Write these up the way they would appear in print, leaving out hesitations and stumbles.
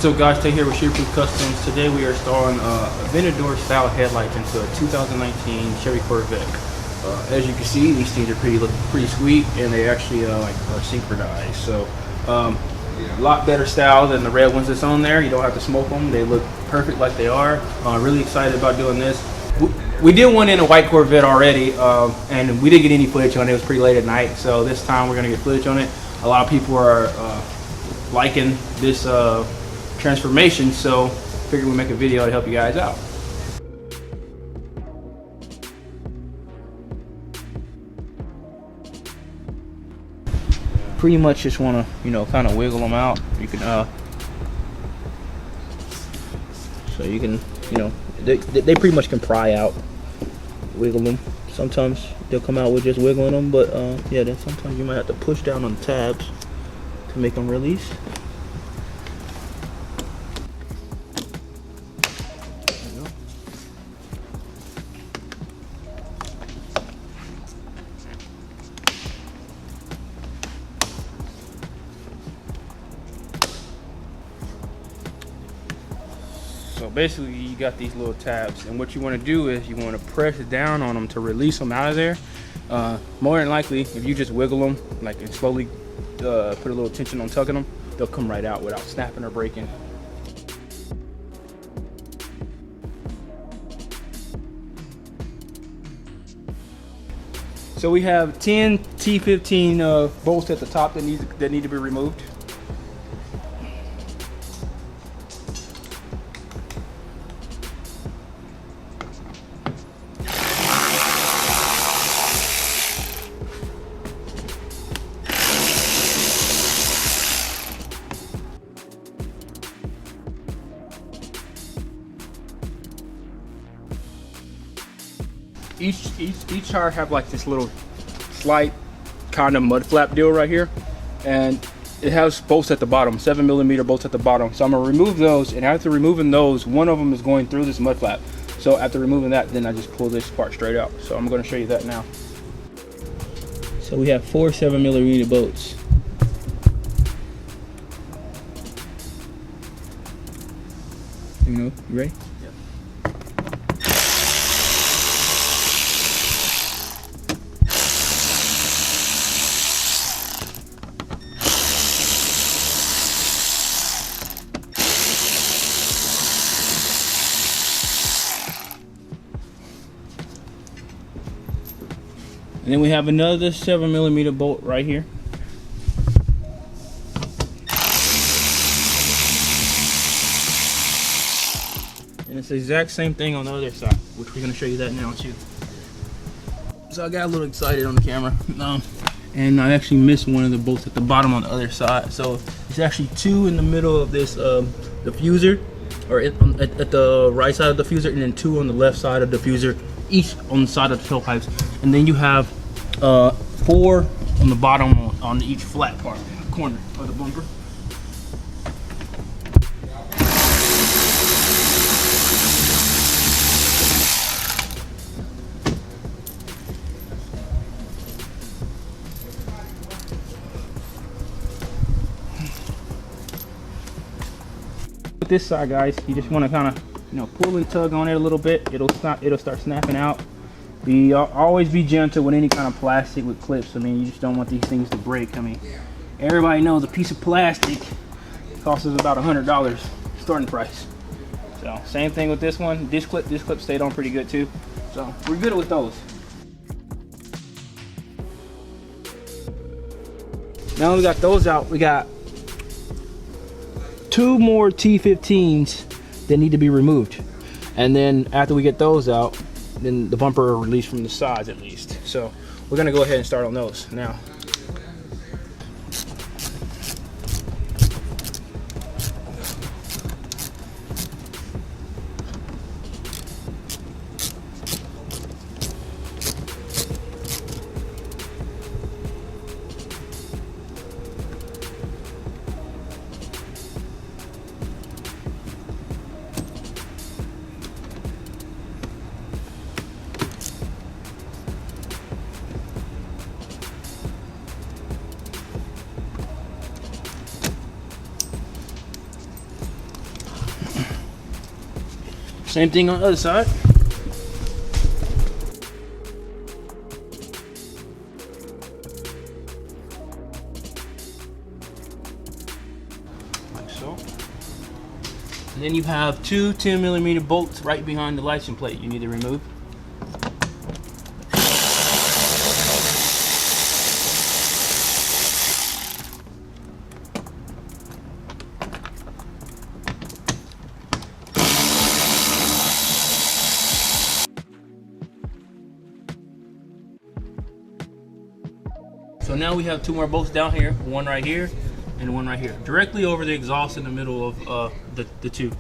What's up guys, Tay here with Proof Customs. Today we are installing Aventador-style headlights into a 2019 Chevy Corvette. As you can see, these things are look pretty sweet, and they actually are synchronized. So a lot better style than the red ones that's on there. You don't have to smoke them. They look perfect like they are. Really excited about doing this. We did one in a white Corvette already, and we didn't get any footage on it. It was pretty late at night, so this time we're gonna get footage on it. A lot of people are liking this transformation, so figured we'd make a video to help you guys out. Pretty much just want to, kind of wiggle them out. You can, so you can, they pretty much can pry out. Wiggle them. Sometimes they'll come out with just wiggling them, but yeah, then sometimes you might have to push down on the tabs to make them release. So basically you got these little tabs, and what you want to do is you want to press down on them to release them out of there. More than likely, if you just wiggle them and slowly put a little tension on tugging them, they'll come right out without snapping or breaking. So we have 10 T15 bolts at the top that need to be removed. Each tire have this little slight kind of mud flap deal right here, and it has bolts at the bottom, 7mm bolts at the bottom. So I'm gonna remove those, and after removing those, one of them is going through this mud flap. So after removing that, then I just pull this part straight out. So I'm gonna show you that now. So we have 4 7mm bolts. You ready? And then we have another 7mm bolt right here. And it's the exact same thing on the other side, which we're going to show you that now too. So I got a little excited on the camera, and I actually missed one of the bolts at the bottom on the other side. So it's actually 2 in the middle of this diffuser, or at the right side of the diffuser, and then 2 on the left side of the diffuser, each on the side of the tailpipes. And then you have 4 on the bottom on each flat part corner of the bumper. With this side, guys, you just want to kind of pull and tug on it a little bit. It'll start snapping out. Always be gentle with any kind of plastic with clips. I mean, you just don't want these things to break. I mean, everybody knows a piece of plastic costs us about $100 starting price. So same thing with this one. This clip stayed on pretty good too. So we're good with those. Now we got those out. We got 2 more T15s that need to be removed, and then after we get those out, then the bumper are released from the sides at least. So we're gonna go ahead and start on those now. Same thing on the other side. Like so. And then you have two 10mm bolts right behind the license plate you need to remove. So now we have two more bolts down here, one right here and one right here, directly over the exhaust in the middle of the two.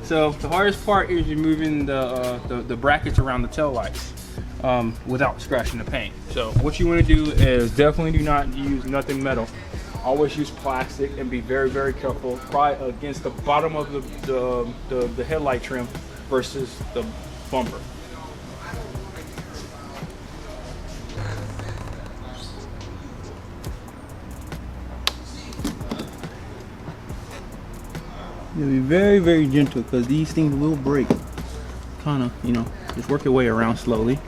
So the hardest part is removing the brackets around the tail lights without scratching the paint. So what you want to do is definitely do not use nothing metal. Always use plastic and be very, very careful. Pry against the bottom of the headlight trim versus the bumper. You'll be very, very gentle because these things will break. Kind of, you know, just work your way around slowly.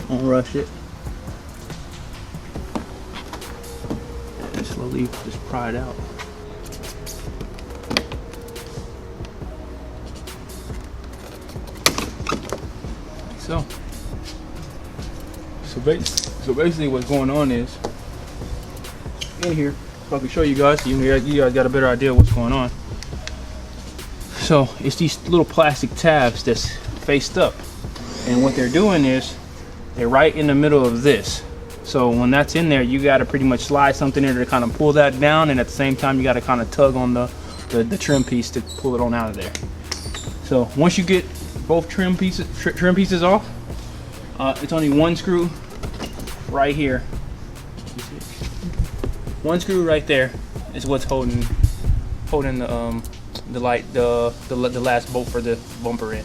Don't rush it. And slowly just pry it out. Like so. So basically what's going on is, in here, if I can show you guys, so you guys got a better idea of what's going on. So it's these little plastic tabs that's faced up, and what they're doing is they're right in the middle of this. So when that's in there, you got to pretty much slide something in there to kind of pull that down, and at the same time you got to kind of tug on the trim piece to pull it on out of there. So once you get both trim pieces off, it's only one screw right here. One screw right there is what's holding the last bolt for the bumper in.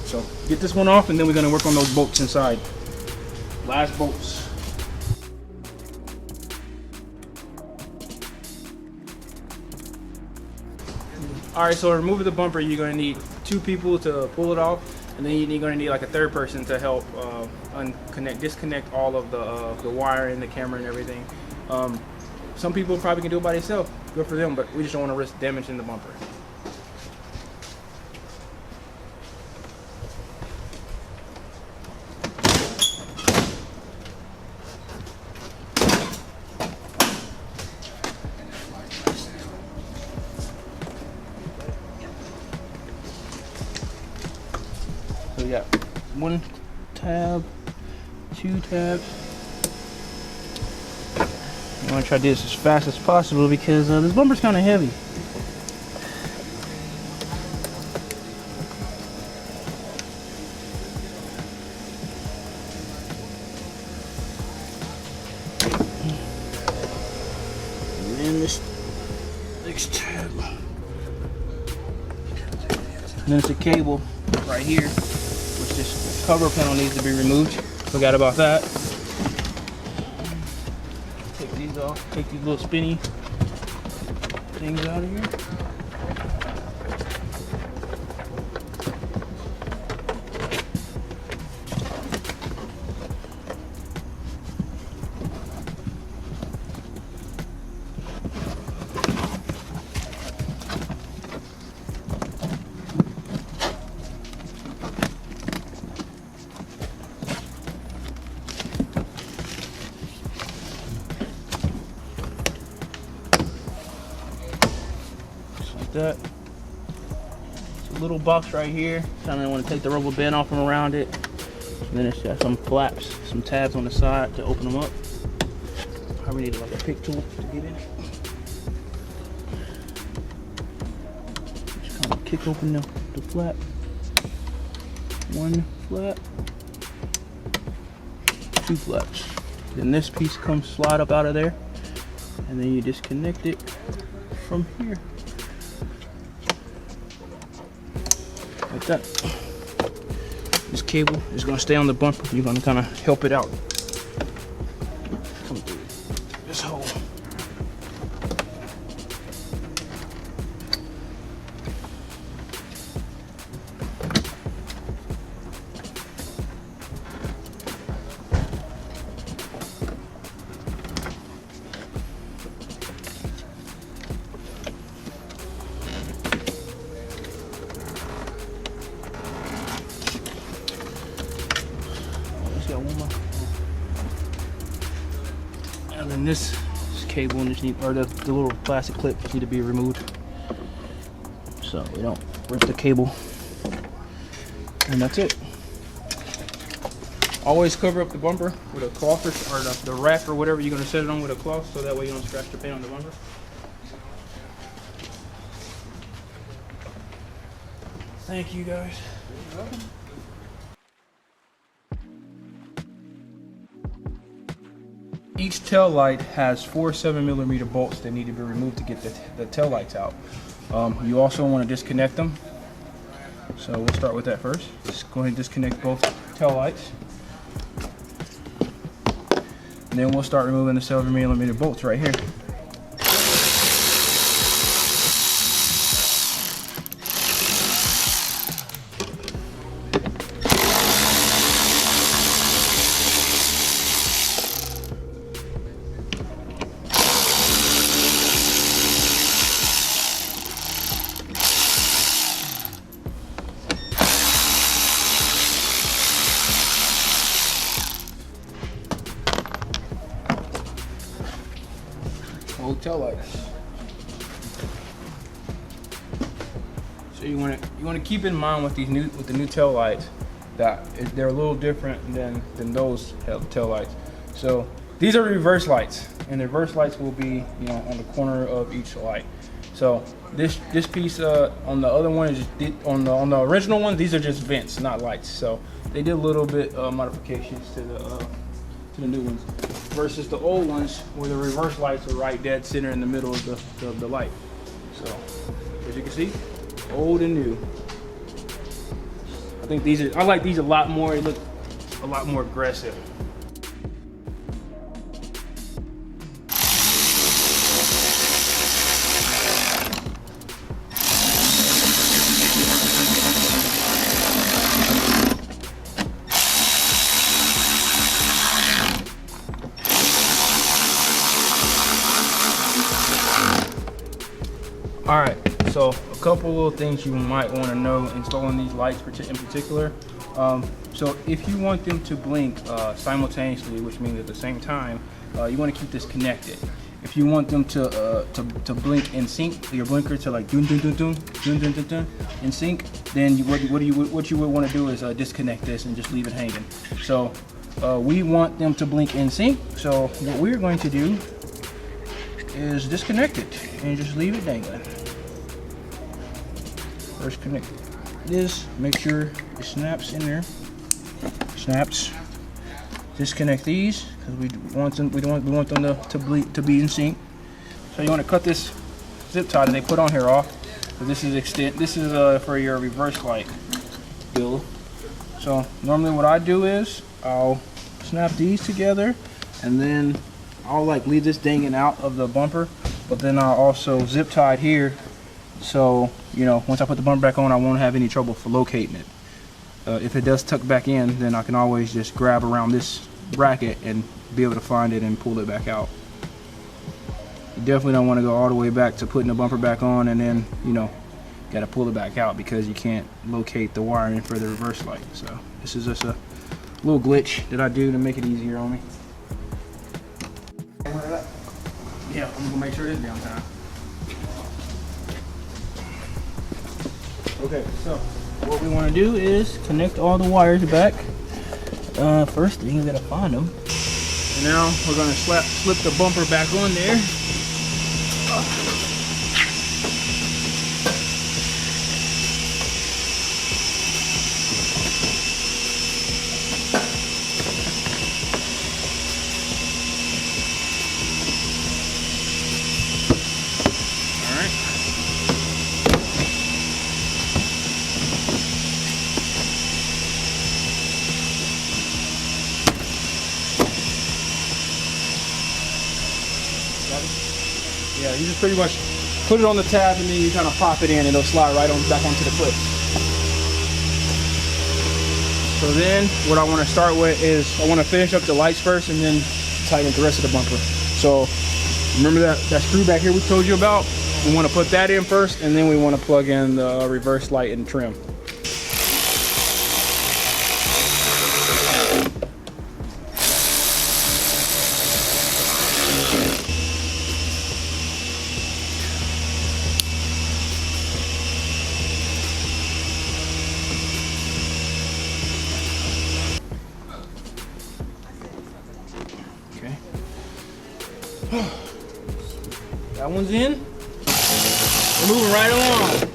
So get this one off, and then we're going to work on those bolts inside. Last bolts. Alright, so removing the bumper, you're going to need two people to pull it off, and then you're going to need like a third person to help disconnect all of the wire and the camera and everything. Some people probably can do it by themselves. Good for them, but we just don't want to risk damaging the bumper. So we got one tab, two tabs. I want to try to do this as fast as possible because this bumper's kind of heavy. And then this next tab. And then it's a cable right here, which this cover panel needs to be removed. Forgot about that. Off, take these little spinny things out of here. That. It's a little box right here. Kind of want to take the rubber band off from around it. And then it's got some flaps, some tabs on the side to open them up. Probably need like a pick tool to get in. kick open the flap. One flap, two flaps. Then this piece comes slide up out of there, and then you disconnect it from here. Like that. This cable is going to stay on the bumper. You're going to kind of help it out. Come through this hole. And then this cable and the little plastic clip need to be removed, so we don't rip the cable. And that's it. Always cover up the bumper with a cloth or the wrap or whatever you're going to set it on with a cloth, so that way you don't scratch the paint on the bumper. Thank you guys. You're welcome. Each tail light has 4 7mm bolts that need to be removed to get the tail lights out. You also want to disconnect them. So we'll start with that first. Just go ahead and disconnect both tail lights. And then we'll start removing the 7mm bolts right here. Old tail lights. So you want to keep in mind with the new tail lights that they're a little different than those tail lights. So these are reverse lights, and the reverse lights will be on the corner of each light. So this piece on the other one is on the original one. These are just vents, not lights. So they did a little bit modifications to the new ones, versus the old ones where the reverse lights are right dead center in the middle of the light. So as you can see, old and new. I think I like these a lot more. They look a lot more aggressive. All right, so a couple little things you might want to know installing these lights in particular. So if you want them to blink simultaneously, which means at the same time, you want to keep this connected. If you want them to blink in sync, your blinker to like dun dun dun dun dun dun dun dun in sync, then what you would want to do is disconnect this and just leave it hanging. So we want them to blink in sync. So what we're going to do is disconnect it and just leave it dangling. First connect this, make sure it snaps in there. Snaps. Disconnect these because we want them to be in sync. So you want to cut this zip tie that they put on here off. This is for your reverse light build. So normally what I do is I'll snap these together, and then I'll leave this dangling out of the bumper, but then I'll also zip tie it here, so once I put the bumper back on, I won't have any trouble for locating it. If it does tuck back in, then I can always just grab around this bracket and be able to find it and pull it back out. You definitely don't want to go all the way back to putting the bumper back on and then got to pull it back out because you can't locate the wiring for the reverse light. So this is just a little glitch that I do to make it easier on me. Yeah, I'm gonna make sure it is downtime. Okay, so what we want to do is connect all the wires back. First thing, you gotta find them. And now we're gonna slip the bumper back on there. you just pretty much put it on the tab and then you kind of pop it in and it'll slide right on back onto the clip. So then what I want to start with is I want to finish up the lights first and then tighten the rest of the bumper. So remember that screw back here we told you about? We want to put that in first and then we want to plug in the reverse light and trim. Okay. That one's in. We're moving right along.